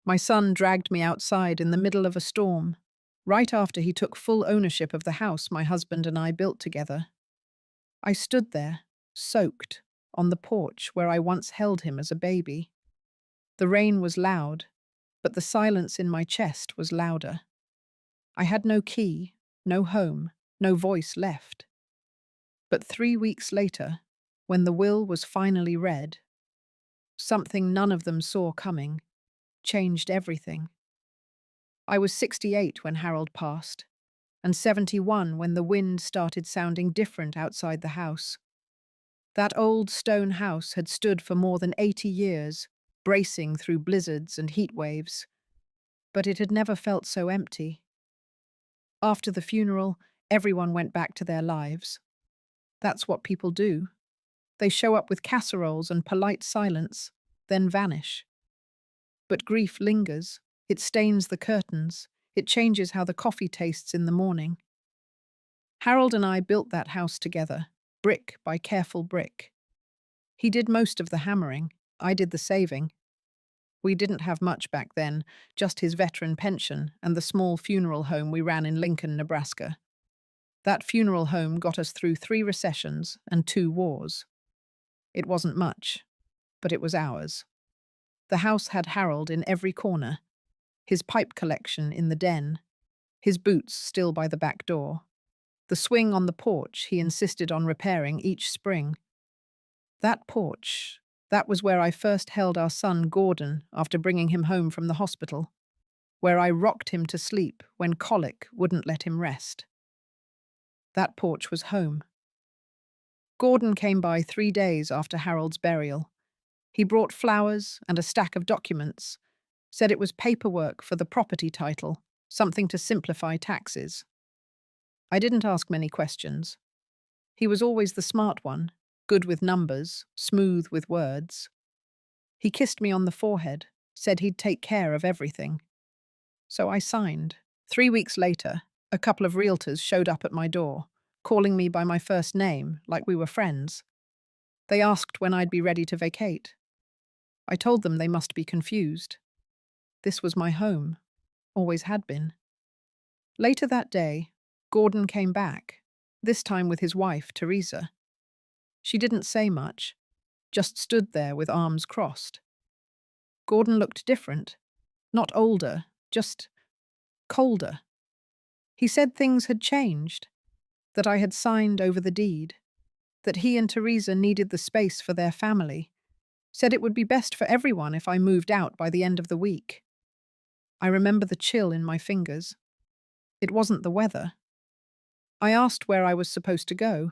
My son dragged me outside in the middle of a storm, right after he took full ownership of the house my husband and I built together. I stood there, soaked, on the porch where I once held him as a baby. The rain was loud, but the silence in my chest was louder. I had no key, no home, no voice left. But 3 weeks later, when the will was finally read, something none of them saw coming changed everything. I was 68 when Harold passed, and 71 when the wind started sounding different outside the house. That old stone house had stood for more than 80 years, bracing through blizzards and heat waves, but it had never felt so empty. After the funeral, everyone went back to their lives. That's what people do. They show up with casseroles and polite silence, then vanish. But grief lingers. It stains the curtains. It changes how the coffee tastes in the morning. Harold and I built that house together, brick by careful brick. He did most of the hammering. I did the saving. We didn't have much back then, just his veteran pension and the small funeral home we ran in Lincoln, Nebraska. That funeral home got us through 3 recessions and 2 wars. It wasn't much, but it was ours. The house had Harold in every corner, his pipe collection in the den, his boots still by the back door, the swing on the porch he insisted on repairing each spring. That porch, that was where I first held our son Gordon after bringing him home from the hospital, where I rocked him to sleep when colic wouldn't let him rest. That porch was home. Gordon came by 3 days after Harold's burial. He brought flowers and a stack of documents, said it was paperwork for the property title, something to simplify taxes. I didn't ask many questions. He was always the smart one, good with numbers, smooth with words. He kissed me on the forehead, said he'd take care of everything. So I signed. 3 weeks later, a couple of realtors showed up at my door, calling me by my first name, like we were friends. They asked when I'd be ready to vacate. I told them they must be confused. This was my home, always had been. Later that day, Gordon came back, this time with his wife, Teresa. She didn't say much, just stood there with arms crossed. Gordon looked different, not older, just colder. He said things had changed, that I had signed over the deed, that he and Teresa needed the space for their family, said it would be best for everyone if I moved out by the end of the week. I remember the chill in my fingers. It wasn't the weather. I asked where I was supposed to go.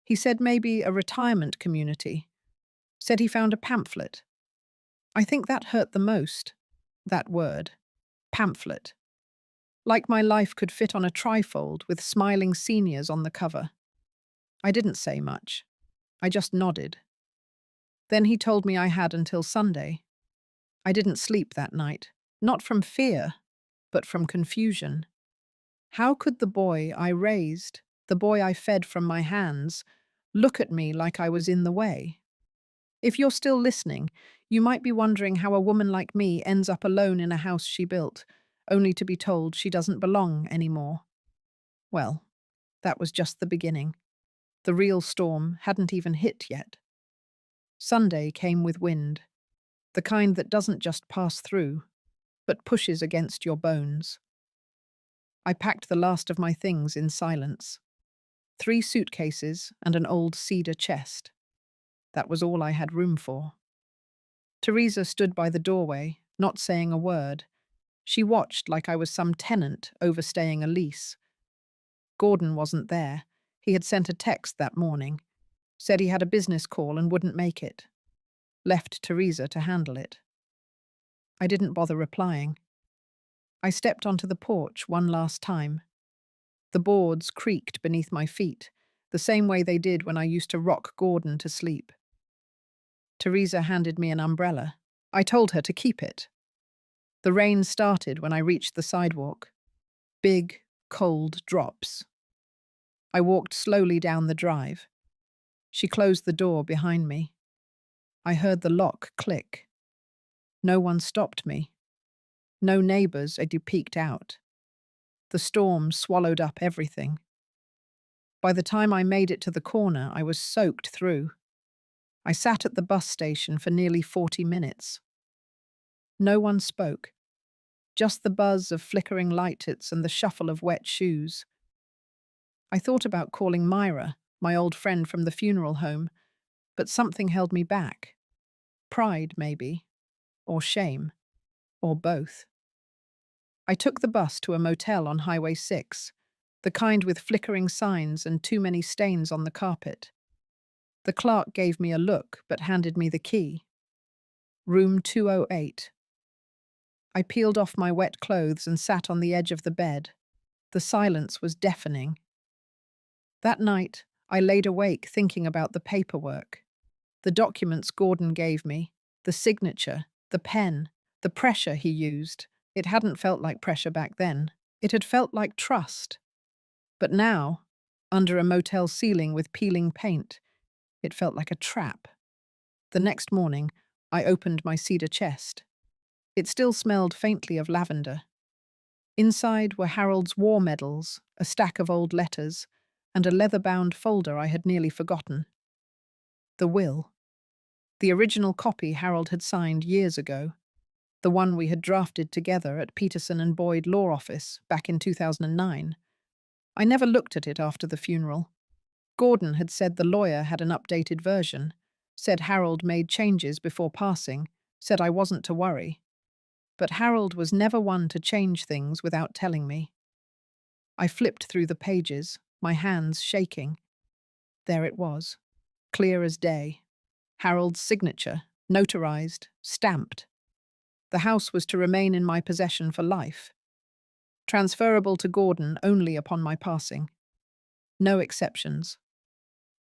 He said maybe a retirement community. Said he found a pamphlet. I think that hurt the most, that word, pamphlet. Like my life could fit on a trifold with smiling seniors on the cover. I didn't say much. I just nodded. Then he told me I had until Sunday. I didn't sleep that night, not from fear, but from confusion. How could the boy I raised, the boy I fed from my hands, look at me like I was in the way? If you're still listening, you might be wondering how a woman like me ends up alone in a house she built, only to be told she doesn't belong anymore. Well, that was just the beginning. The real storm hadn't even hit yet. Sunday came with wind, the kind that doesn't just pass through, but pushes against your bones. I packed the last of my things in silence. 3 suitcases and an old cedar chest. That was all I had room for. Teresa stood by the doorway, not saying a word. She watched like I was some tenant overstaying a lease. Gordon wasn't there. He had sent a text that morning. Said he had a business call and wouldn't make it. Left Teresa to handle it. I didn't bother replying. I stepped onto the porch one last time. The boards creaked beneath my feet, the same way they did when I used to rock Gordon to sleep. Teresa handed me an umbrella. I told her to keep it. The rain started when I reached the sidewalk. Big, cold drops. I walked slowly down the drive. She closed the door behind me. I heard the lock click. No one stopped me. No neighbours as you peeked out. The storm swallowed up everything. By the time I made it to the corner, I was soaked through. I sat at the bus station for nearly 40 minutes. No one spoke, just the buzz of flickering lights and the shuffle of wet shoes. I thought about calling Myra, my old friend from the funeral home, but something held me back. Pride, maybe, or shame, or both. I took the bus to a motel on Highway 6, the kind with flickering signs and too many stains on the carpet. The clerk gave me a look but handed me the key. Room 208. I peeled off my wet clothes and sat on the edge of the bed. The silence was deafening. That night, I laid awake thinking about the paperwork. The documents Gordon gave me, the signature, the pen, the pressure he used. It hadn't felt like pressure back then. It had felt like trust. But now, under a motel ceiling with peeling paint, it felt like a trap. The next morning, I opened my cedar chest. It still smelled faintly of lavender. Inside were Harold's war medals, a stack of old letters, and a leather-bound folder I had nearly forgotten. The will. The original copy Harold had signed years ago. The one we had drafted together at Peterson and Boyd Law Office back in 2009. I never looked at it after the funeral. Gordon had said the lawyer had an updated version, said Harold made changes before passing, said I wasn't to worry. But Harold was never one to change things without telling me. I flipped through the pages, my hands shaking. There it was, clear as day. Harold's signature, notarized, stamped. The house was to remain in my possession for life. Transferable to Gordon only upon my passing. No exceptions.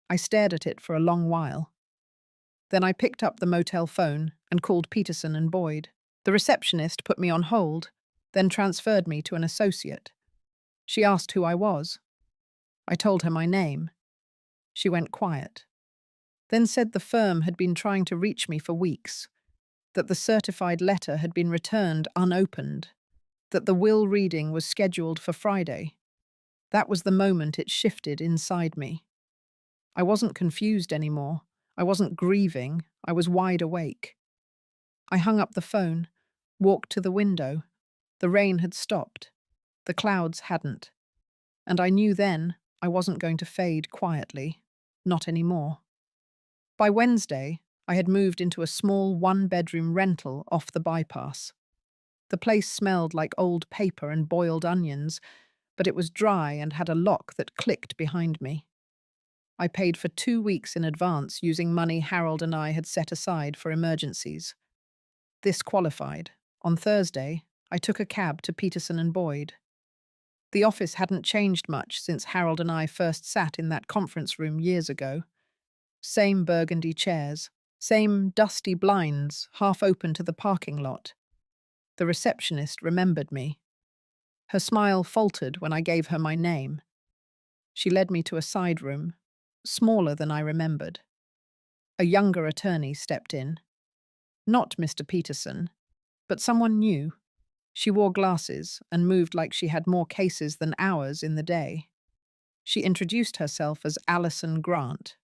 I stared at it for a long while. Then I picked up the motel phone and called Peterson and Boyd. The receptionist put me on hold, then transferred me to an associate. She asked who I was. I told her my name. She went quiet. Then said the firm had been trying to reach me for weeks, that the certified letter had been returned unopened, that the will reading was scheduled for Friday. That was the moment it shifted inside me. I wasn't confused anymore. I wasn't grieving. I was wide awake. I hung up the phone, walked to the window. The rain had stopped. The clouds hadn't. And I knew then I wasn't going to fade quietly. Not anymore. By Wednesday, I had moved into a small one-bedroom rental off the bypass. The place smelled like old paper and boiled onions, but it was dry and had a lock that clicked behind me. I paid for 2 weeks in advance using money Harold and I had set aside for emergencies. This qualified. On Thursday, I took a cab to Peterson and Boyd. The office hadn't changed much since Harold and I first sat in that conference room years ago. Same burgundy chairs, same dusty blinds half open to the parking lot. The receptionist remembered me. Her smile faltered when I gave her my name. She led me to a side room, smaller than I remembered. A younger attorney stepped in. Not Mr. Peterson, but someone new. She wore glasses and moved like she had more cases than hours in the day. She introduced herself as Allison Grant.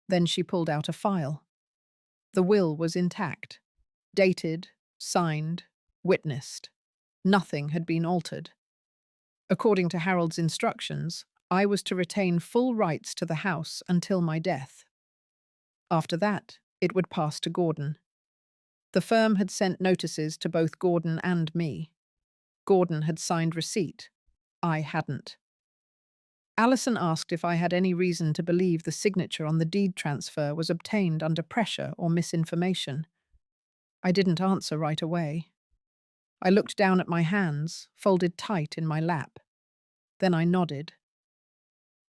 Then she pulled out a file. The will was intact, dated, signed, witnessed. Nothing had been altered. According to Harold's instructions, I was to retain full rights to the house until my death. After that, it would pass to Gordon. The firm had sent notices to both Gordon and me. Gordon had signed receipt. I hadn't. Allison asked if I had any reason to believe the signature on the deed transfer was obtained under pressure or misinformation. I didn't answer right away. I looked down at my hands, folded tight in my lap. Then I nodded.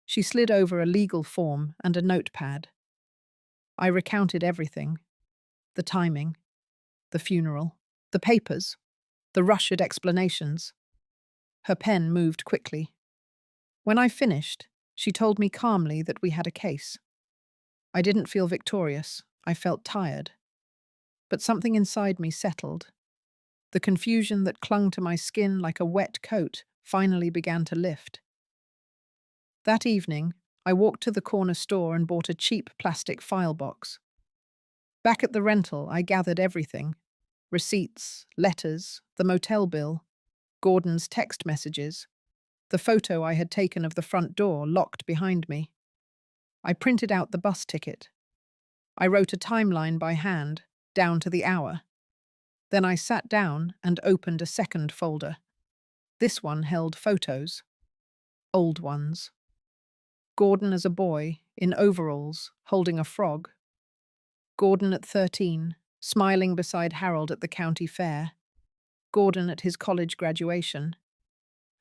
She slid over a legal form and a notepad. I recounted everything. The timing, the funeral, the papers, the rushed explanations. Her pen moved quickly. When I finished, she told me calmly that we had a case. I didn't feel victorious. I felt tired. But something inside me settled. The confusion that clung to my skin like a wet coat finally began to lift. That evening, I walked to the corner store and bought a cheap plastic file box. Back at the rental, I gathered everything: receipts, letters, the motel bill, Gordon's text messages, the photo I had taken of the front door locked behind me. I printed out the bus ticket. I wrote a timeline by hand, down to the hour. Then I sat down and opened a second folder. This one held photos. Old ones. Gordon as a boy, in overalls, holding a frog. Gordon at 13, smiling beside Harold at the county fair. Gordon at his college graduation.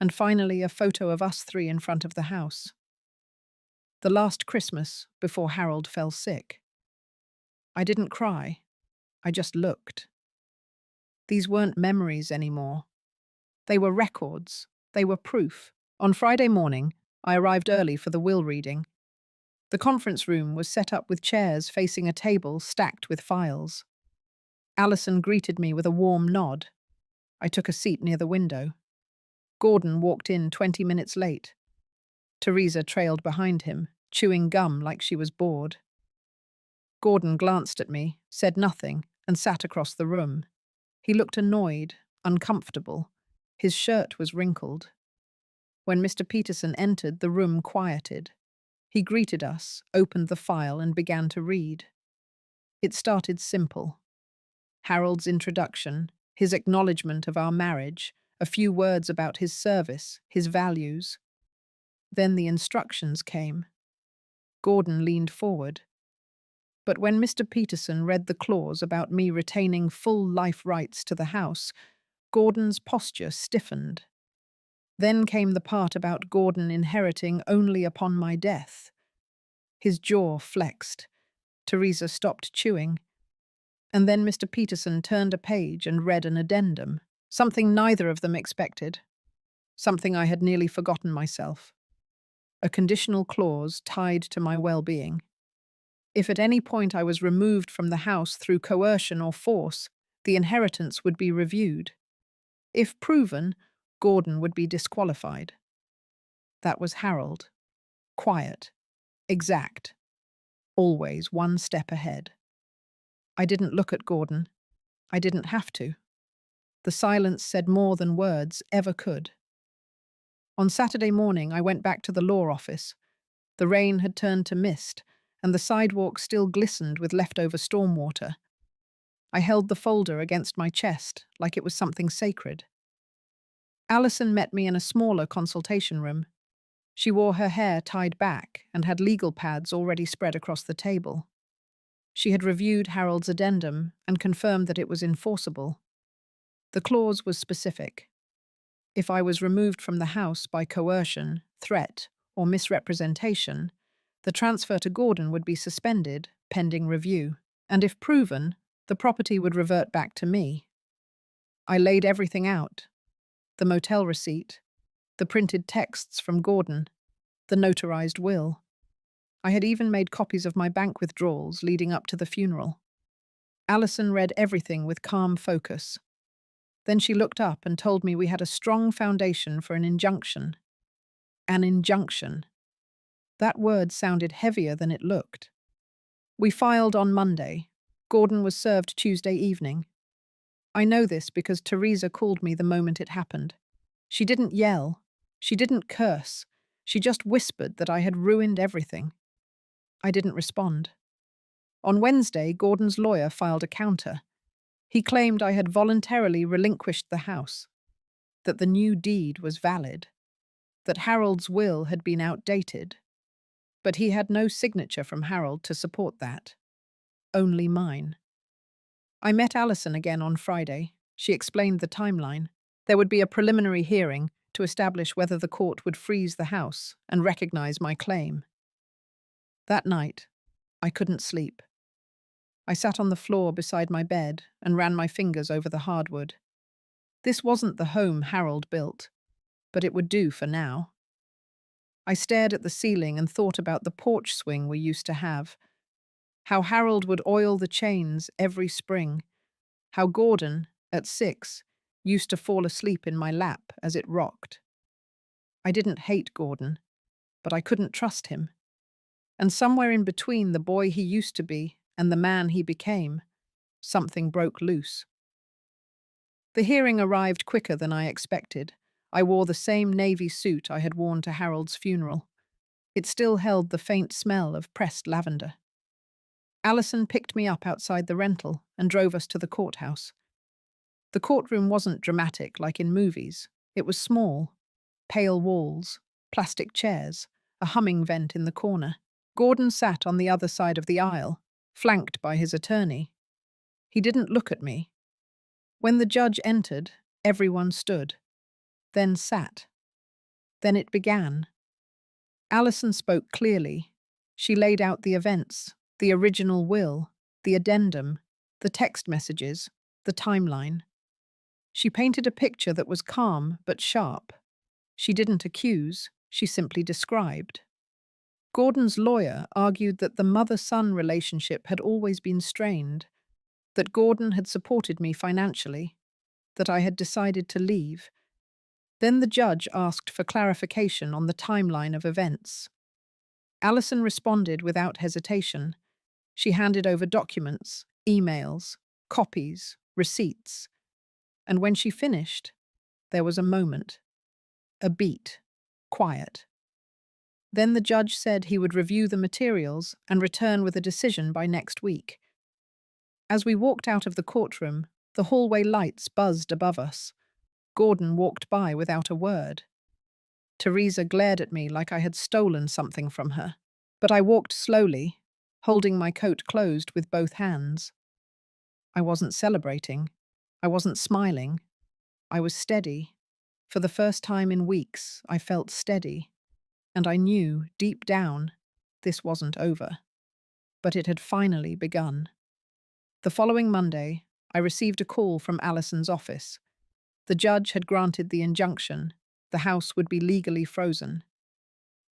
And finally, a photo of us three in front of the house. The last Christmas before Harold fell sick. I didn't cry. I just looked. These weren't memories anymore. They were records. They were proof. On Friday morning, I arrived early for the will reading. The conference room was set up with chairs facing a table stacked with files. Alison greeted me with a warm nod. I took a seat near the window. Gordon walked in 20 minutes late. Teresa trailed behind him, chewing gum like she was bored. Gordon glanced at me, said nothing, and sat across the room. He looked annoyed, uncomfortable. His shirt was wrinkled. When Mr. Peterson entered, the room quieted. He greeted us, opened the file, and began to read. It started simple. Harold's introduction, his acknowledgement of our marriage, a few words about his service, his values. Then the instructions came. Gordon leaned forward. But when Mr. Peterson read the clause about me retaining full life rights to the house, Gordon's posture stiffened. Then came the part about Gordon inheriting only upon my death. His jaw flexed. Teresa stopped chewing. And then Mr. Peterson turned a page and read an addendum, something neither of them expected, something I had nearly forgotten myself. A conditional clause tied to my well-being. If at any point I was removed from the house through coercion or force, the inheritance would be reviewed. If proven, Gordon would be disqualified. That was Harold. Quiet. Exact. Always one step ahead. I didn't look at Gordon. I didn't have to. The silence said more than words ever could. On Saturday morning, I went back to the law office. The rain had turned to mist, and the sidewalk still glistened with leftover stormwater. I held the folder against my chest like it was something sacred. Alison met me in a smaller consultation room. She wore her hair tied back and had legal pads already spread across the table. She had reviewed Harold's addendum and confirmed that it was enforceable. The clause was specific. If I was removed from the house by coercion, threat, or misrepresentation, the transfer to Gordon would be suspended, pending review, and if proven, the property would revert back to me. I laid everything out: the motel receipt, the printed texts from Gordon, the notarized will. I had even made copies of my bank withdrawals leading up to the funeral. Alison read everything with calm focus. Then she looked up and told me we had a strong foundation for an injunction. An injunction. That word sounded heavier than it looked. We filed on Monday. Gordon was served Tuesday evening. I know this because Teresa called me the moment it happened. She didn't yell. She didn't curse. She just whispered that I had ruined everything. I didn't respond. On Wednesday, Gordon's lawyer filed a counter. He claimed I had voluntarily relinquished the house, that the new deed was valid, that Harold's will had been outdated. But he had no signature from Harold to support that. Only mine. I met Alison again on Friday. She explained the timeline. There would be a preliminary hearing to establish whether the court would freeze the house and recognize my claim. That night, I couldn't sleep. I sat on the floor beside my bed and ran my fingers over the hardwood. This wasn't the home Harold built, but it would do for now. I stared at the ceiling and thought about the porch swing we used to have, how Harold would oil the chains every spring, how Gordon, at 6, used to fall asleep in my lap as it rocked. I didn't hate Gordon, but I couldn't trust him. And somewhere in between the boy he used to be and the man he became, something broke loose. The hearing arrived quicker than I expected. I wore the same navy suit I had worn to Harold's funeral. It still held the faint smell of pressed lavender. Allison picked me up outside the rental and drove us to the courthouse. The courtroom wasn't dramatic like in movies. It was small. Pale walls, plastic chairs, a humming vent in the corner. Gordon sat on the other side of the aisle, flanked by his attorney. He didn't look at me. When the judge entered, everyone stood, then sat. Then it began. Allison spoke clearly. She laid out the events, the original will, the addendum, the text messages, the timeline. She painted a picture that was calm but sharp. She didn't accuse, she simply described. Gordon's lawyer argued that the mother-son relationship had always been strained, that Gordon had supported me financially, that I had decided to leave. Then the judge asked for clarification on the timeline of events. Allison responded without hesitation. She handed over documents, emails, copies, receipts. And when she finished, there was a moment. A beat. Quiet. Then the judge said he would review the materials and return with a decision by next week. As we walked out of the courtroom, the hallway lights buzzed above us. Gordon walked by without a word. Teresa glared at me like I had stolen something from her, but I walked slowly, holding my coat closed with both hands. I wasn't celebrating. I wasn't smiling. I was steady. For the first time in weeks, I felt steady, and I knew, deep down, this wasn't over. But it had finally begun. The following Monday, I received a call from Allison's office. The judge had granted the injunction. The house would be legally frozen.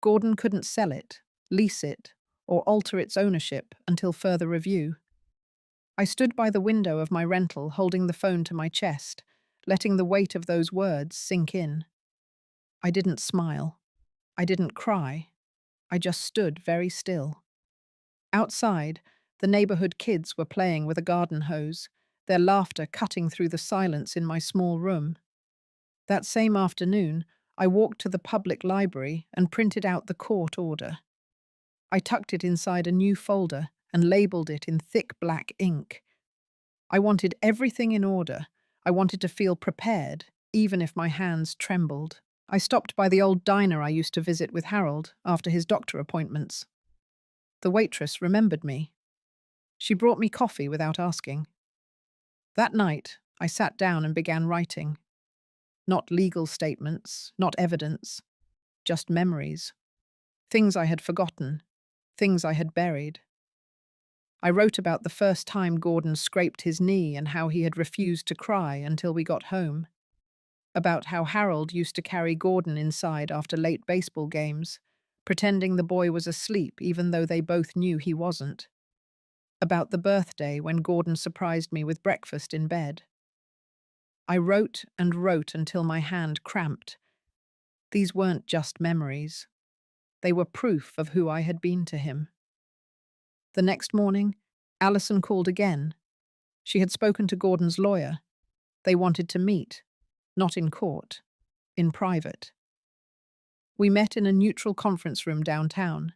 Gordon couldn't sell it, lease it, or alter its ownership until further review. I stood by the window of my rental, holding the phone to my chest, letting the weight of those words sink in. I didn't smile. I didn't cry. I just stood very still. Outside, the neighborhood kids were playing with a garden hose, their laughter cutting through the silence in my small room. That same afternoon, I walked to the public library and printed out the court order. I tucked it inside a new folder and labeled it in thick black ink. I wanted everything in order. I wanted to feel prepared, even if my hands trembled. I stopped by the old diner I used to visit with Harold after his doctor appointments. The waitress remembered me. She brought me coffee without asking. That night, I sat down and began writing. Not legal statements, not evidence, just memories. Things I had forgotten, things I had buried. I wrote about the first time Gordon scraped his knee and how he had refused to cry until we got home. About how Harold used to carry Gordon inside after late baseball games, pretending the boy was asleep even though they both knew he wasn't. About the birthday when Gordon surprised me with breakfast in bed. I wrote and wrote until my hand cramped. These weren't just memories. They were proof of who I had been to him. The next morning, Allison called again. She had spoken to Gordon's lawyer. They wanted to meet, not in court, in private. We met in a neutral conference room downtown.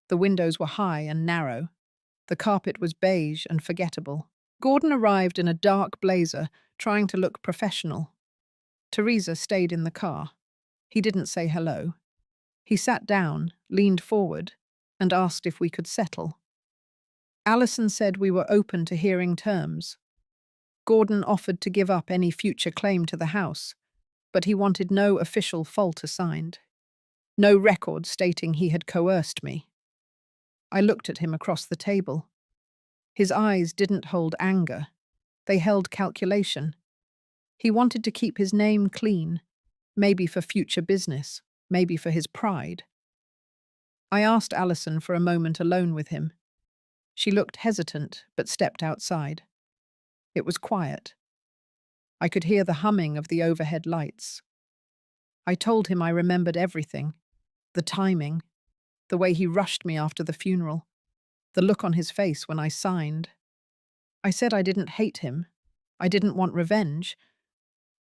The windows were high and narrow. The carpet was beige and forgettable. Gordon arrived in a dark blazer, trying to look professional. Teresa stayed in the car. He didn't say hello. He sat down, leaned forward, and asked if we could settle. Allison said we were open to hearing terms. Gordon offered to give up any future claim to the house, but he wanted no official fault assigned. No record stating he had coerced me. I looked at him across the table. His eyes didn't hold anger. They held calculation. He wanted to keep his name clean, maybe for future business, maybe for his pride. I asked Allison for a moment alone with him. She looked hesitant, but stepped outside. It was quiet. I could hear the humming of the overhead lights. I told him I remembered everything, the timing, the way he rushed me after the funeral, the look on his face when I signed. I said I didn't hate him. I didn't want revenge,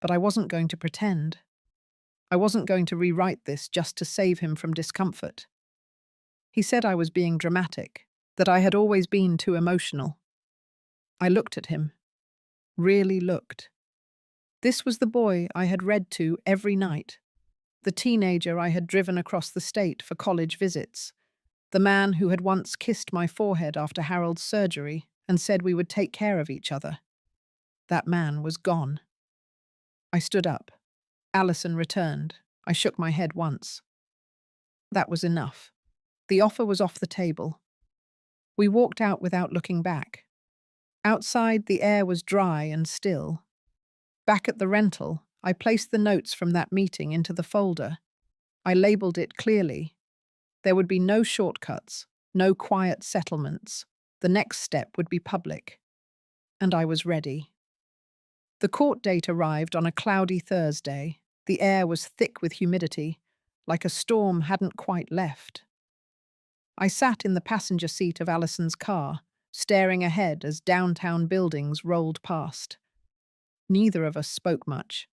but I wasn't going to pretend. I wasn't going to rewrite this just to save him from discomfort. He said I was being dramatic, that I had always been too emotional. I looked at him, really looked. This was the boy I had read to every night, the teenager I had driven across the state for college visits, the man who had once kissed my forehead after Harold's surgery and said we would take care of each other. That man was gone. I stood up. Allison returned. I shook my head once. That was enough. The offer was off the table. We walked out without looking back. Outside, the air was dry and still. Back at the rental, I placed the notes from that meeting into the folder. I labeled it clearly. There would be no shortcuts, no quiet settlements. The next step would be public. And I was ready. The court date arrived on a cloudy Thursday. The air was thick with humidity, like a storm hadn't quite left. I sat in the passenger seat of Allison's car, staring ahead as downtown buildings rolled past. Neither of us spoke much.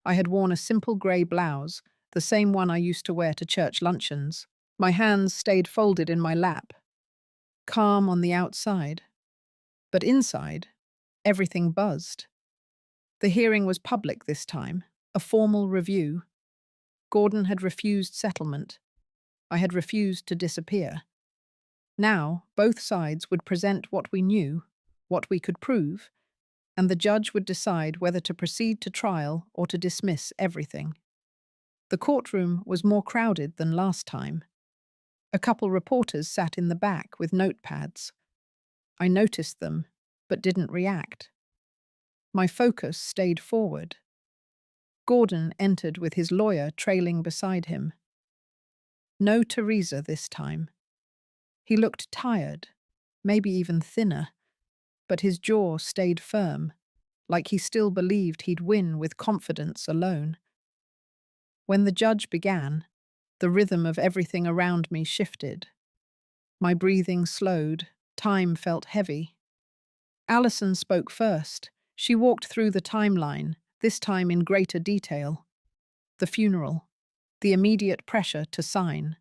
I had worn a simple grey blouse, the same one I used to wear to church luncheons. My hands stayed folded in my lap, calm on the outside. But inside, everything buzzed. The hearing was public this time, a formal review. Gordon had refused settlement. I had refused to disappear. Now, both sides would present what we knew, what we could prove, and the judge would decide whether to proceed to trial or to dismiss everything. The courtroom was more crowded than last time. A couple reporters sat in the back with notepads. I noticed them, but didn't react. My focus stayed forward. Gordon entered with his lawyer trailing beside him. No Teresa this time. He looked tired, maybe even thinner, but his jaw stayed firm, like he still believed he'd win with confidence alone. When the judge began, the rhythm of everything around me shifted. My breathing slowed, time felt heavy. Allison spoke first. She walked through the timeline, this time in greater detail. The funeral, the immediate pressure to sign,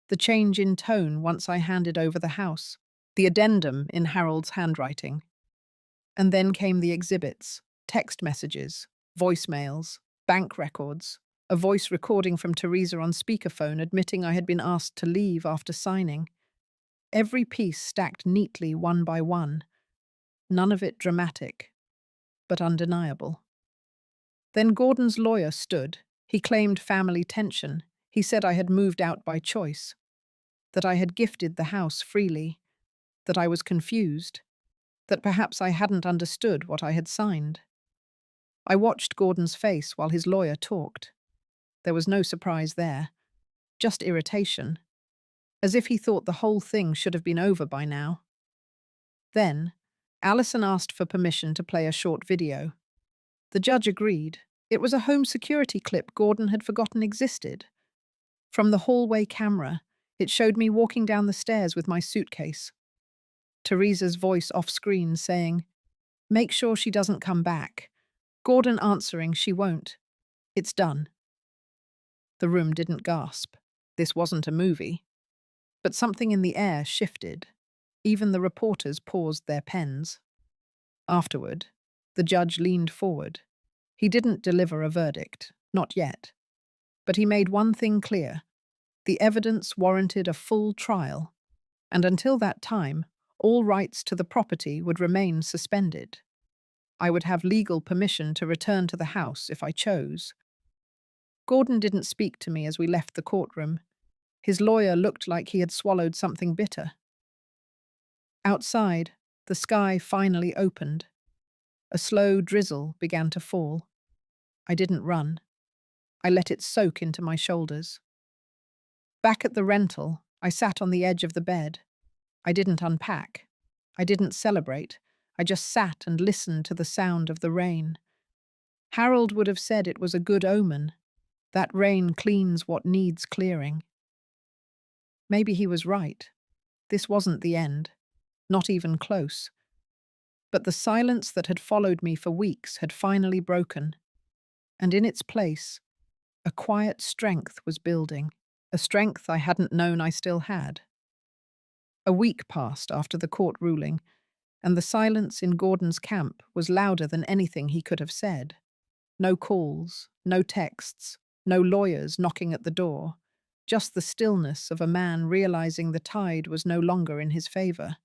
the change in tone once I handed over the house, the addendum in Harold's handwriting. And then came the exhibits, text messages, voicemails, bank records, a voice recording from Teresa on speakerphone admitting I had been asked to leave after signing. Every piece stacked neatly one by one, none of it dramatic, but undeniable. Then Gordon's lawyer stood. He claimed family tension. He said I had moved out by choice, that I had gifted the house freely, that I was confused, that perhaps I hadn't understood what I had signed. I watched Gordon's face while his lawyer talked. There was no surprise there, just irritation, as if he thought the whole thing should have been over by now. Then, Allison asked for permission to play a short video. The judge agreed. It was a home security clip Gordon had forgotten existed. From the hallway camera, it showed me walking down the stairs with my suitcase. Teresa's voice off-screen saying, "Make sure she doesn't come back." Gordon answering, "She won't. It's done." The room didn't gasp. This wasn't a movie. But something in the air shifted. Even the reporters paused their pens. Afterward, the judge leaned forward. He didn't deliver a verdict, not yet. But he made one thing clear. The evidence warranted a full trial, and until that time, all rights to the property would remain suspended. I would have legal permission to return to the house if I chose. Gordon didn't speak to me as we left the courtroom. His lawyer looked like he had swallowed something bitter. Outside, the sky finally opened. A slow drizzle began to fall. I didn't run. I let it soak into my shoulders. Back at the rental, I sat on the edge of the bed. I didn't unpack. I didn't celebrate. I just sat and listened to the sound of the rain. Harold would have said it was a good omen. That rain cleans what needs clearing. Maybe he was right. This wasn't the end. Not even close. But the silence that had followed me for weeks had finally broken, and in its place, a quiet strength was building, a strength I hadn't known I still had. A week passed after the court ruling, and the silence in Gordon's camp was louder than anything he could have said. No calls, no texts, no lawyers knocking at the door, just the stillness of a man realizing the tide was no longer in his favor.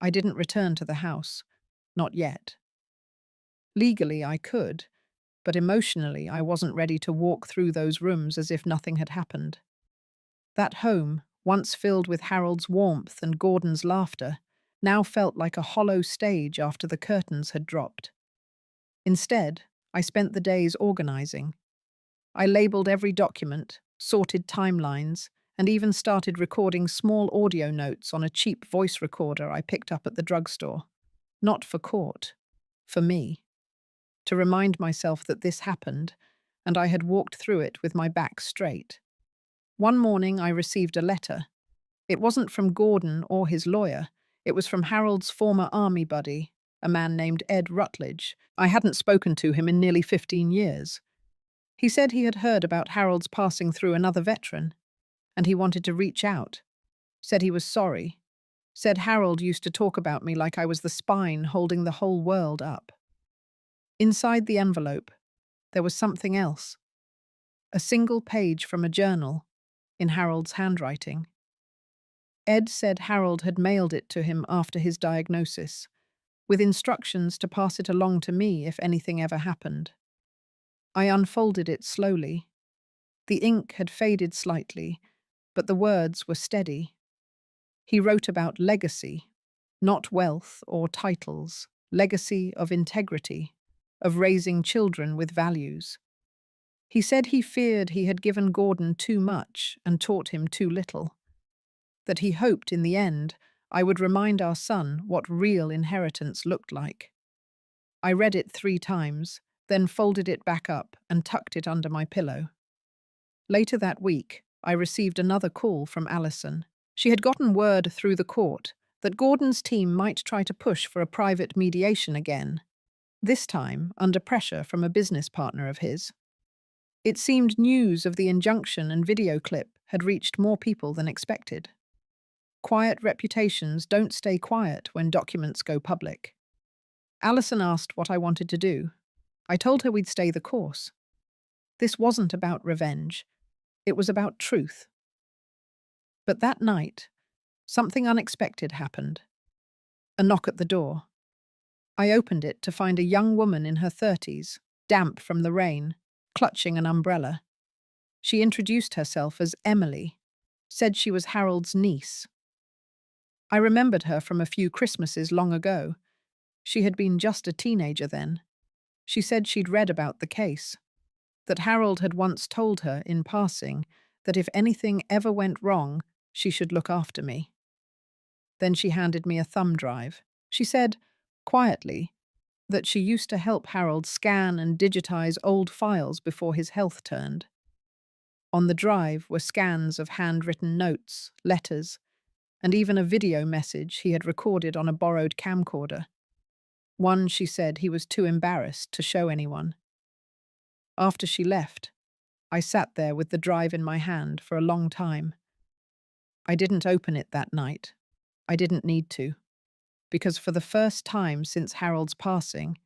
I didn't return to the house. Not yet. Legally, I could, but emotionally, I wasn't ready to walk through those rooms as if nothing had happened. That home, once filled with Harold's warmth and Gordon's laughter, now felt like a hollow stage after the curtains had dropped. Instead, I spent the days organizing. I labeled every document, sorted timelines, and even started recording small audio notes on a cheap voice recorder I picked up at the drugstore. Not for court, for me. To remind myself that this happened, and I had walked through it with my back straight. One morning I received a letter. It wasn't from Gordon or his lawyer. It was from Harold's former army buddy, a man named Ed Rutledge. I hadn't spoken to him in nearly 15 years. He said he had heard about Harold's passing through another veteran, and he wanted to reach out. Said he was sorry. Said Harold used to talk about me like I was the spine holding the whole world up. Inside the envelope, there was something else. A single page from a journal, in Harold's handwriting. Ed said Harold had mailed it to him after his diagnosis, with instructions to pass it along to me if anything ever happened. I unfolded it slowly. The ink had faded slightly, but the words were steady. He wrote about legacy, not wealth or titles, legacy of integrity, of raising children with values. He said he feared he had given Gordon too much and taught him too little. That he hoped in the end I would remind our son what real inheritance looked like. I read it 3 times, then folded it back up and tucked it under my pillow. Later that week, I received another call from Allison. She had gotten word through the court that Gordon's team might try to push for a private mediation again, this time under pressure from a business partner of his. It seemed news of the injunction and video clip had reached more people than expected. Quiet reputations don't stay quiet when documents go public. Allison asked what I wanted to do. I told her we'd stay the course. This wasn't about revenge. It was about truth. But that night, something unexpected happened. A knock at the door. I opened it to find a young woman in her 30s, damp from the rain, clutching an umbrella. She introduced herself as Emily, said she was Harold's niece. I remembered her from a few Christmases long ago. She had been just a teenager then. She said she'd read about the case, that Harold had once told her, in passing, that if anything ever went wrong, she should look after me. Then she handed me a thumb drive. She said, quietly, that she used to help Harold scan and digitize old files before his health turned. On the drive were scans of handwritten notes, letters, and even a video message he had recorded on a borrowed camcorder. One, she said, he was too embarrassed to show anyone. After she left, I sat there with the drive in my hand for a long time. I didn't open it that night. I didn't need to, because for the first time since Harold's passing,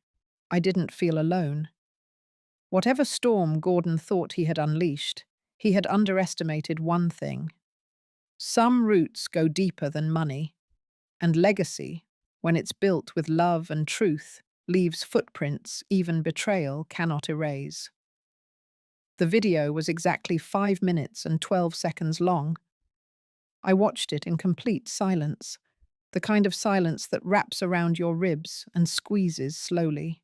I didn't feel alone. Whatever storm Gordon thought he had unleashed, he had underestimated one thing. Some roots go deeper than money, and legacy, when it's built with love and truth, leaves footprints even betrayal cannot erase. The video was exactly 5 minutes and 12 seconds long. I watched it in complete silence, the kind of silence that wraps around your ribs and squeezes slowly.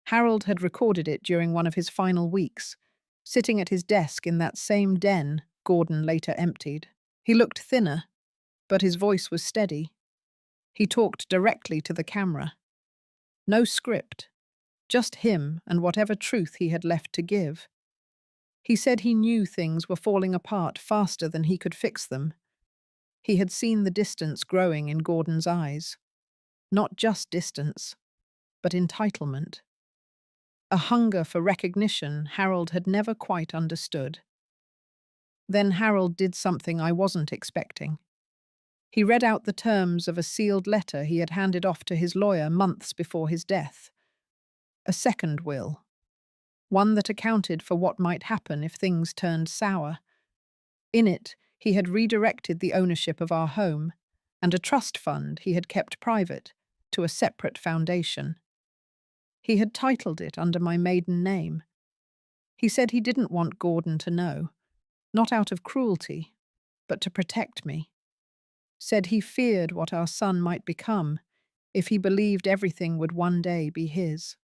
Harold had recorded it during one of his final weeks, sitting at his desk in that same den Gordon later emptied. He looked thinner, but his voice was steady. He talked directly to the camera. No script, Just him and whatever truth he had left to give. He said he knew things were falling apart faster than he could fix them. He had seen the distance growing in Gordon's eyes. Not just distance, but entitlement. A hunger for recognition Harold had never quite understood. Then Harold did something I wasn't expecting. He read out the terms of a sealed letter he had handed off to his lawyer months before his death. A second will. One that accounted for what might happen if things turned sour. In it, he had redirected the ownership of our home and a trust fund he had kept private to a separate foundation. He had titled it under my maiden name. He said he didn't want Gordon to know, not out of cruelty, but to protect me. Said he feared what our son might become if he believed everything would one day be his.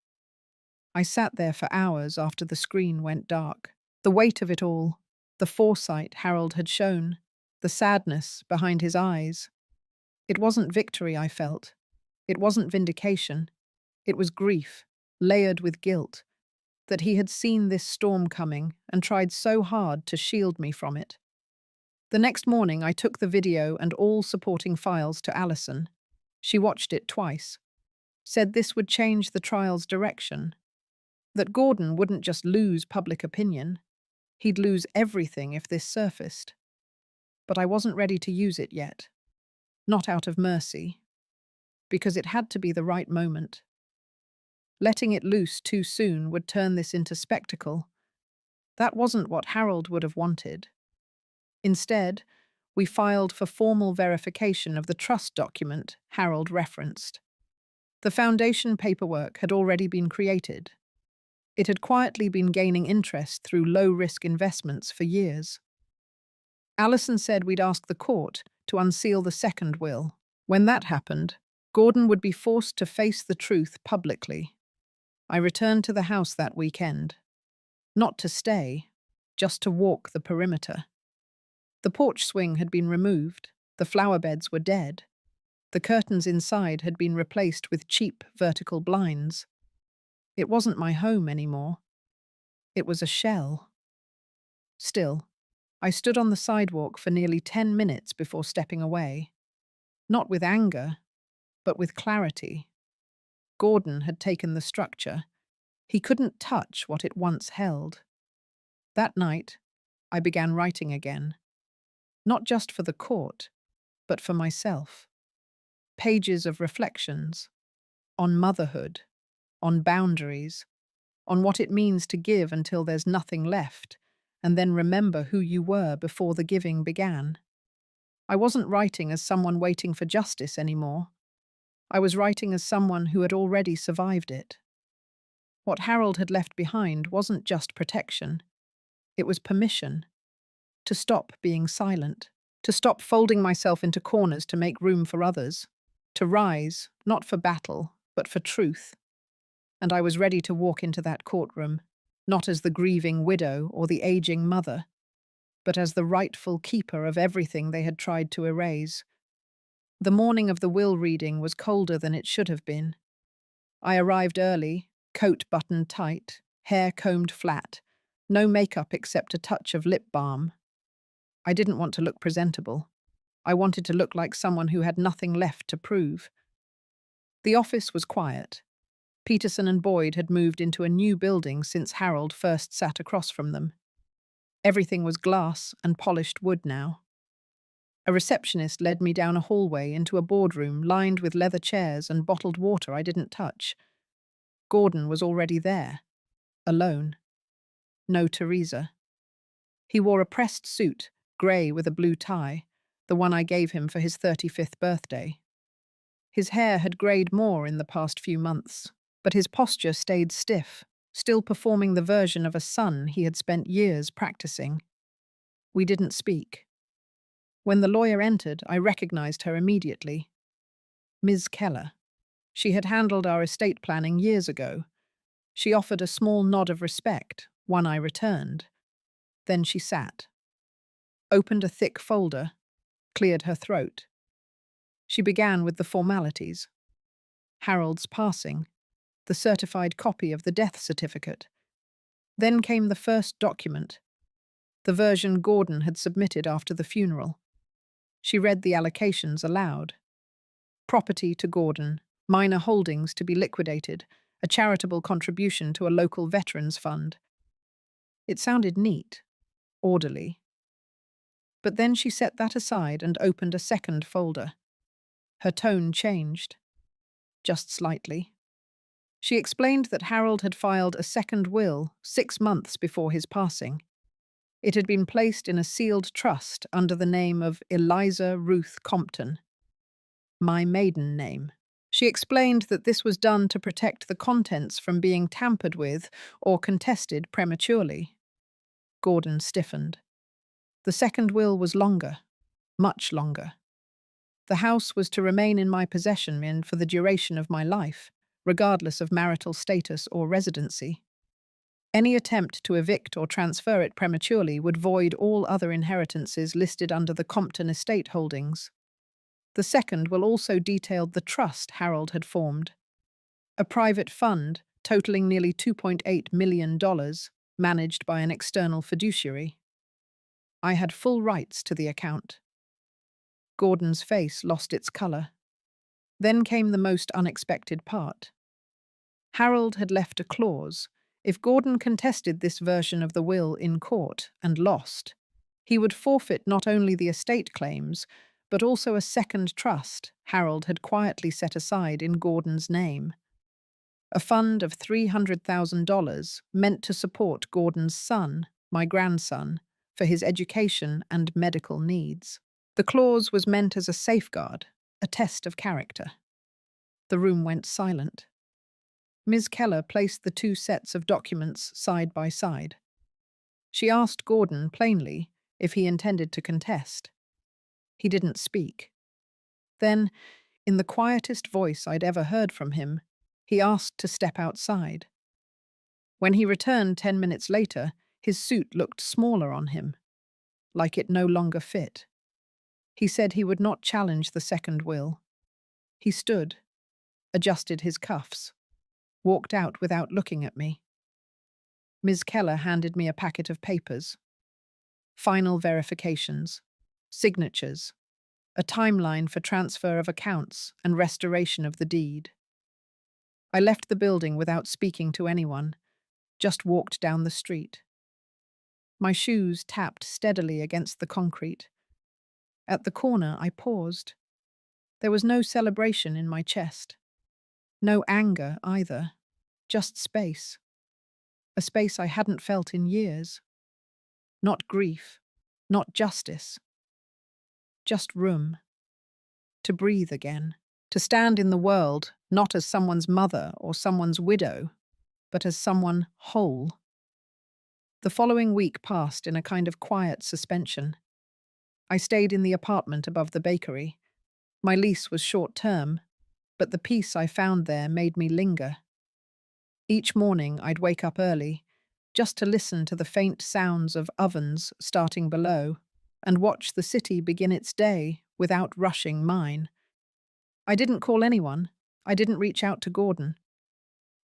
I sat there for hours after the screen went dark. The weight of it all, the foresight Harold had shown, the sadness behind his eyes. It wasn't victory I felt. It wasn't vindication. It was grief, layered with guilt, that he had seen this storm coming and tried so hard to shield me from it. The next morning, I took the video and all supporting files to Alison. She watched it twice, said this would change the trial's direction, that Gordon wouldn't just lose public opinion, he'd lose everything if this surfaced. But I wasn't ready to use it yet. Not out of mercy, because it had to be the right moment. Letting it loose too soon would turn this into spectacle. That wasn't what Harold would have wanted. Instead, we filed for formal verification of the trust document Harold referenced. The foundation paperwork had already been created. It had quietly been gaining interest through low-risk investments for years. Alison said we'd ask the court to unseal the second will. When that happened, Gordon would be forced to face the truth publicly. I returned to the house that weekend. Not to stay, just to walk the perimeter. The porch swing had been removed, the flower beds were dead. The curtains inside had been replaced with cheap vertical blinds. It wasn't my home anymore. It was a shell. Still, I stood on the sidewalk for nearly 10 minutes before stepping away. Not with anger, but with clarity. Gordon had taken the structure. He couldn't touch what it once held. That night, I began writing again. Not just for the court, but for myself. Pages of reflections on motherhood, on boundaries, on what it means to give until there's nothing left, and then remember who you were before the giving began. I wasn't writing as someone waiting for justice anymore. I was writing as someone who had already survived it. What Harold had left behind wasn't just protection. It was permission. To stop being silent. To stop folding myself into corners to make room for others. To rise, not for battle, but for truth. And I was ready to walk into that courtroom, not as the grieving widow or the aging mother, but as the rightful keeper of everything they had tried to erase. The morning of the will reading was colder than it should have been. I arrived early, coat buttoned tight, hair combed flat, no makeup except a touch of lip balm. I didn't want to look presentable. I wanted to look like someone who had nothing left to prove. The office was quiet. Peterson and Boyd had moved into a new building since Harold first sat across from them. Everything was glass and polished wood now. A receptionist led me down a hallway into a boardroom lined with leather chairs and bottled water I didn't touch. Gordon was already there, alone. No Teresa. He wore a pressed suit, grey with a blue tie, the one I gave him for his 35th birthday. His hair had greyed more in the past few months, but his posture stayed stiff, still performing the version of a son he had spent years practicing. We didn't speak. When the lawyer entered, I recognized her immediately. Ms. Keller. She had handled our estate planning years ago. She offered a small nod of respect, one I returned. Then she sat, opened a thick folder, cleared her throat. She began with the formalities. Harold's passing, the certified copy of the death certificate. Then came the first document, the version Gordon had submitted after the funeral. She read the allocations aloud. Property to Gordon, minor holdings to be liquidated, a charitable contribution to a local veterans fund. It sounded neat, orderly. But then she set that aside and opened a second folder. Her tone changed, just slightly. She explained that Harold had filed a second will 6 months before his passing. It had been placed in a sealed trust under the name of Eliza Ruth Compton, my maiden name. She explained that this was done to protect the contents from being tampered with or contested prematurely. Gordon stiffened. The second will was longer, much longer. The house was to remain in my possession for the duration of my life, regardless of marital status or residency. Any attempt to evict or transfer it prematurely would void all other inheritances listed under the Compton estate holdings. The second will also detailed the trust Harold had formed, a private fund totaling nearly $2.8 million, managed by an external fiduciary. I had full rights to the account. Gordon's face lost its color. Then came the most unexpected part. Harold had left a clause. If Gordon contested this version of the will in court and lost, he would forfeit not only the estate claims, but also a second trust Harold had quietly set aside in Gordon's name. A fund of $300,000 meant to support Gordon's son, my grandson, for his education and medical needs. The clause was meant as a safeguard, a test of character. The room went silent. Ms. Keller placed the two sets of documents side by side. She asked Gordon plainly if he intended to contest. He didn't speak. Then, in the quietest voice I'd ever heard from him, he asked to step outside. When he returned 10 minutes later, his suit looked smaller on him, like it no longer fit. He said he would not challenge the second will. He stood, adjusted his cuffs, walked out without looking at me. Ms. Keller handed me a packet of papers. Final verifications, signatures, a timeline for transfer of accounts and restoration of the deed. I left the building without speaking to anyone, just walked down the street. My shoes tapped steadily against the concrete. At the corner, I paused. There was no celebration in my chest. No anger either, just space. A space I hadn't felt in years. Not grief, not justice. Just room. To breathe again. To stand in the world, not as someone's mother or someone's widow, but as someone whole. The following week passed in a kind of quiet suspension. I stayed in the apartment above the bakery. My lease was short-term, but the peace I found there made me linger. Each morning I'd wake up early, just to listen to the faint sounds of ovens starting below, and watch the city begin its day without rushing mine. I didn't call anyone. I didn't reach out to Gordon.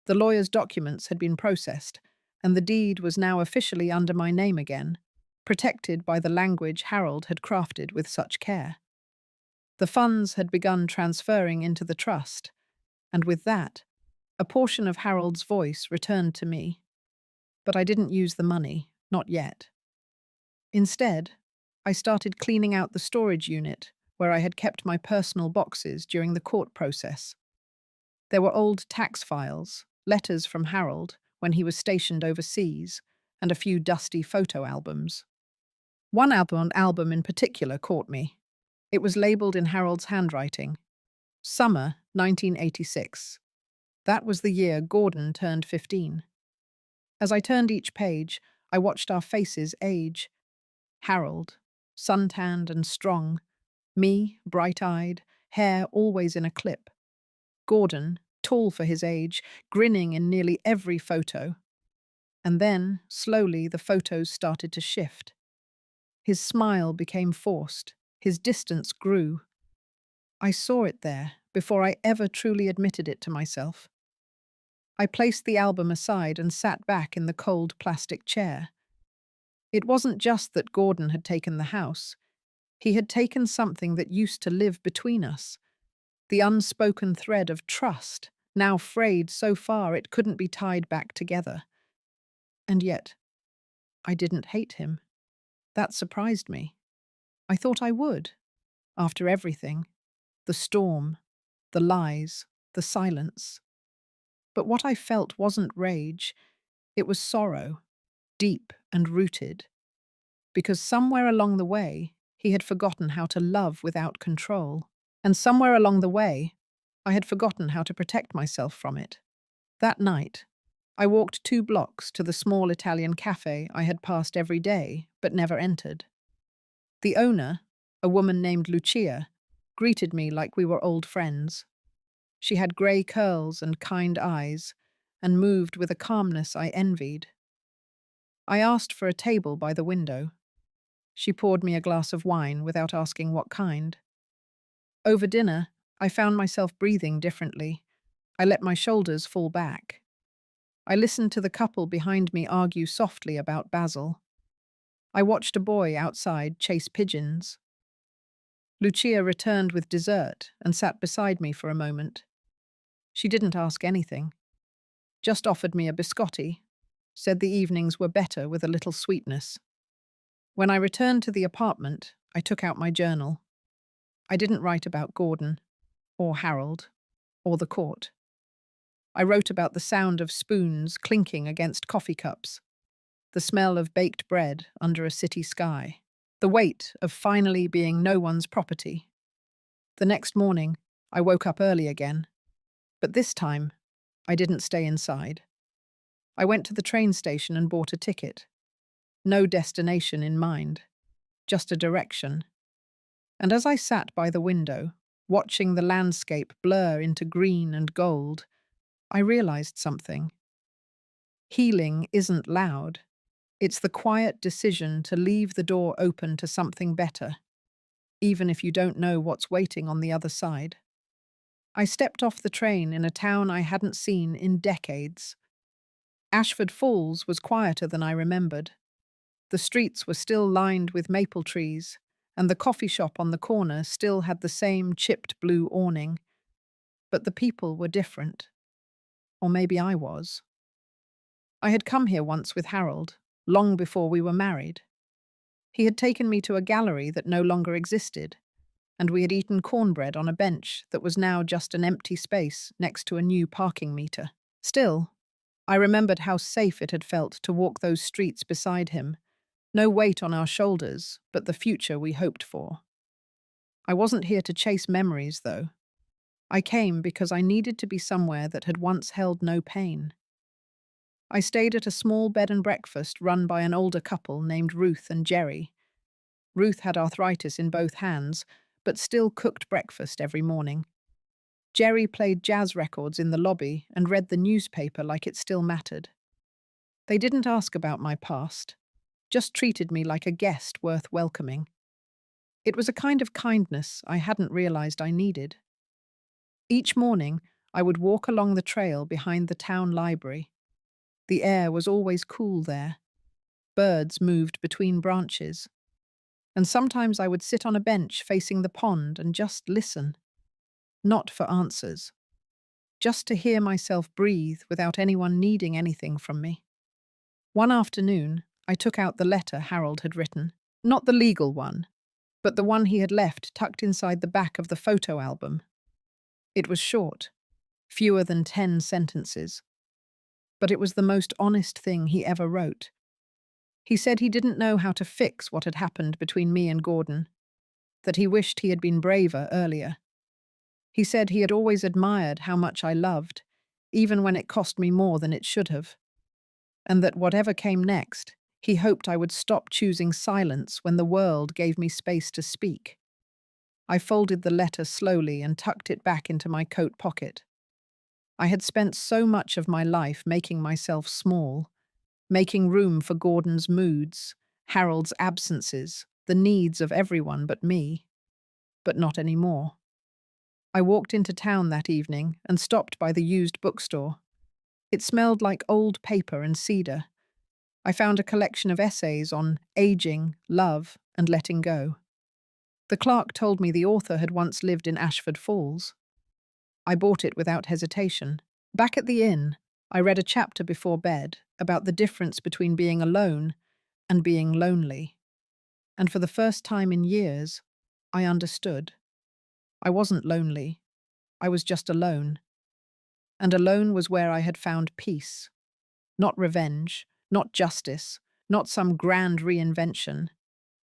The lawyer's documents had been processed, and the deed was now officially under my name again, protected by the language Harold had crafted with such care. The funds had begun transferring into the trust, and with that, a portion of Harold's voice returned to me. But I didn't use the money, not yet. Instead, I started cleaning out the storage unit where I had kept my personal boxes during the court process. There were old tax files, letters from Harold when he was stationed overseas, and a few dusty photo albums. One album in particular caught me. It was labeled in Harold's handwriting. Summer 1986. That was the year Gordon turned 15. As I turned each page, I watched our faces age. Harold, suntanned and strong. Me, bright-eyed, hair always in a clip. Gordon, tall for his age, grinning in nearly every photo. And then, slowly, the photos started to shift. His smile became forced. His distance grew. I saw it there before I ever truly admitted it to myself. I placed the album aside and sat back in the cold plastic chair. It wasn't just that Gordon had taken the house. He had taken something that used to live between us. The unspoken thread of trust, now frayed so far it couldn't be tied back together. And yet, I didn't hate him. That surprised me. I thought I would. After everything, the storm, the lies, the silence. But what I felt wasn't rage, it was sorrow, deep and rooted. Because somewhere along the way, he had forgotten how to love without control. And somewhere along the way, I had forgotten how to protect myself from it. That night, I walked 2 blocks to the small Italian cafe I had passed every day but never entered. The owner, a woman named Lucia, greeted me like we were old friends. She had grey curls and kind eyes, and moved with a calmness I envied. I asked for a table by the window. She poured me a glass of wine without asking what kind. Over dinner, I found myself breathing differently. I let my shoulders fall back. I listened to the couple behind me argue softly about Basil. I watched a boy outside chase pigeons. Lucia returned with dessert and sat beside me for a moment. She didn't ask anything, just offered me a biscotti, said the evenings were better with a little sweetness. When I returned to the apartment, I took out my journal. I didn't write about Gordon, or Harold, or the court. I wrote about the sound of spoons clinking against coffee cups, the smell of baked bread under a city sky, the weight of finally being no one's property. The next morning, I woke up early again, but this time, I didn't stay inside. I went to the train station and bought a ticket. No destination in mind, just a direction. And as I sat by the window, watching the landscape blur into green and gold, I realized something. Healing isn't loud. It's the quiet decision to leave the door open to something better, even if you don't know what's waiting on the other side. I stepped off the train in a town I hadn't seen in decades. Ashford Falls was quieter than I remembered. The streets were still lined with maple trees, and the coffee shop on the corner still had the same chipped blue awning. But the people were different. Or maybe I was. I had come here once with Harold, long before we were married. He had taken me to a gallery that no longer existed, and we had eaten cornbread on a bench that was now just an empty space next to a new parking meter. Still, I remembered how safe it had felt to walk those streets beside him. No weight on our shoulders, but the future we hoped for. I wasn't here to chase memories, though. I came because I needed to be somewhere that had once held no pain. I stayed at a small bed and breakfast run by an older couple named Ruth and Jerry. Ruth had arthritis in both hands, but still cooked breakfast every morning. Jerry played jazz records in the lobby and read the newspaper like it still mattered. They didn't ask about my past, just treated me like a guest worth welcoming. It was a kind of kindness I hadn't realized I needed. Each morning, I would walk along the trail behind the town library. The air was always cool there. Birds moved between branches. And sometimes I would sit on a bench facing the pond and just listen. Not for answers. Just to hear myself breathe without anyone needing anything from me. One afternoon, I took out the letter Harold had written. Not the legal one, but the one he had left tucked inside the back of the photo album. It was short, fewer than 10 sentences. But it was the most honest thing he ever wrote. He said he didn't know how to fix what had happened between me and Gordon, that he wished he had been braver earlier. He said he had always admired how much I loved, even when it cost me more than it should have, and that whatever came next, he hoped I would stop choosing silence when the world gave me space to speak. I folded the letter slowly and tucked it back into my coat pocket. I had spent so much of my life making myself small, making room for Gordon's moods, Harold's absences, the needs of everyone but me. But not anymore. I walked into town that evening and stopped by the used bookstore. It smelled like old paper and cedar. I found a collection of essays on aging, love, and letting go. The clerk told me the author had once lived in Ashford Falls. I bought it without hesitation. Back at the inn, I read a chapter before bed about the difference between being alone and being lonely. And for the first time in years, I understood. I wasn't lonely. I was just alone. And alone was where I had found peace. Not revenge, not justice, not some grand reinvention,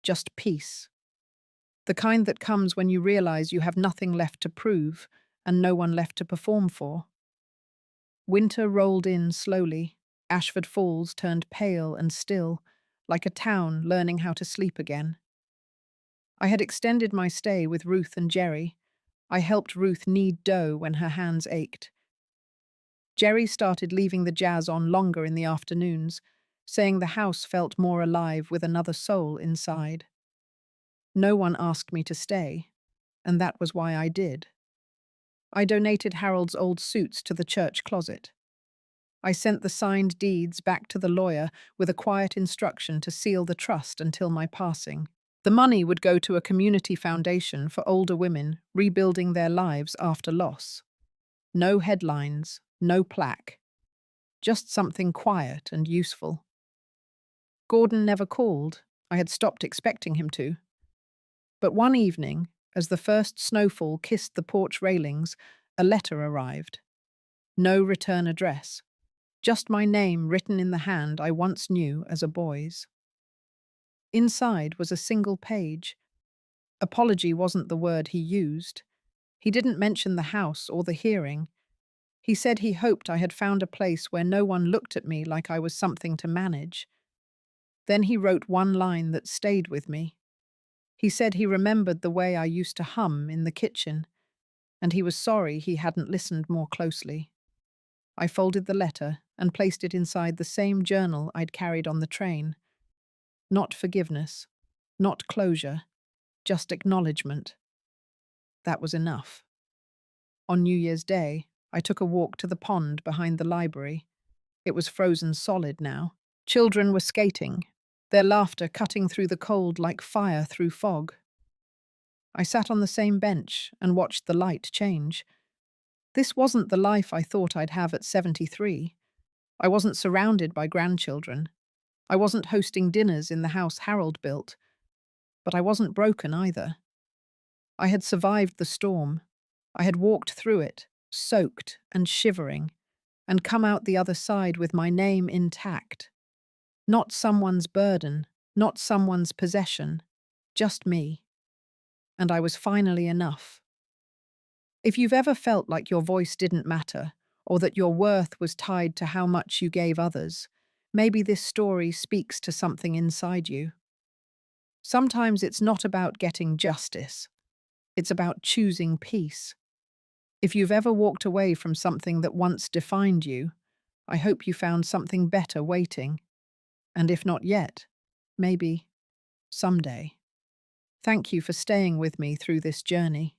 just peace. The kind that comes when you realize you have nothing left to prove and no one left to perform for. Winter rolled in slowly. Ashford Falls turned pale and still, like a town learning how to sleep again. I had extended my stay with Ruth and Jerry. I helped Ruth knead dough when her hands ached. Jerry started leaving the jazz on longer in the afternoons, saying the house felt more alive with another soul inside. No one asked me to stay, and that was why I did. I donated Harold's old suits to the church closet. I sent the signed deeds back to the lawyer with a quiet instruction to seal the trust until my passing. The money would go to a community foundation for older women rebuilding their lives after loss. No headlines, no plaque. Just something quiet and useful. Gordon never called. I had stopped expecting him to. But one evening, as the first snowfall kissed the porch railings, a letter arrived. No return address. Just my name written in the hand I once knew as a boy's. Inside was a single page. Apology wasn't the word he used. He didn't mention the house or the hearing. He said he hoped I had found a place where no one looked at me like I was something to manage. Then he wrote one line that stayed with me. He said he remembered the way I used to hum in the kitchen, and he was sorry he hadn't listened more closely. I folded the letter and placed it inside the same journal I'd carried on the train. Not forgiveness, not closure, just acknowledgement. That was enough. On New Year's Day, I took a walk to the pond behind the library. It was frozen solid now. Children were skating, their laughter cutting through the cold like fire through fog. I sat on the same bench and watched the light change. This wasn't the life I thought I'd have at 73. I wasn't surrounded by grandchildren. I wasn't hosting dinners in the house Harold built. But I wasn't broken either. I had survived the storm. I had walked through it, soaked and shivering, and come out the other side with my name intact. Not someone's burden, not someone's possession, just me. And I was finally enough. If you've ever felt like your voice didn't matter, or that your worth was tied to how much you gave others, maybe this story speaks to something inside you. Sometimes it's not about getting justice. It's about choosing peace. If you've ever walked away from something that once defined you, I hope you found something better waiting. And if not yet, maybe someday. Thank you for staying with me through this journey.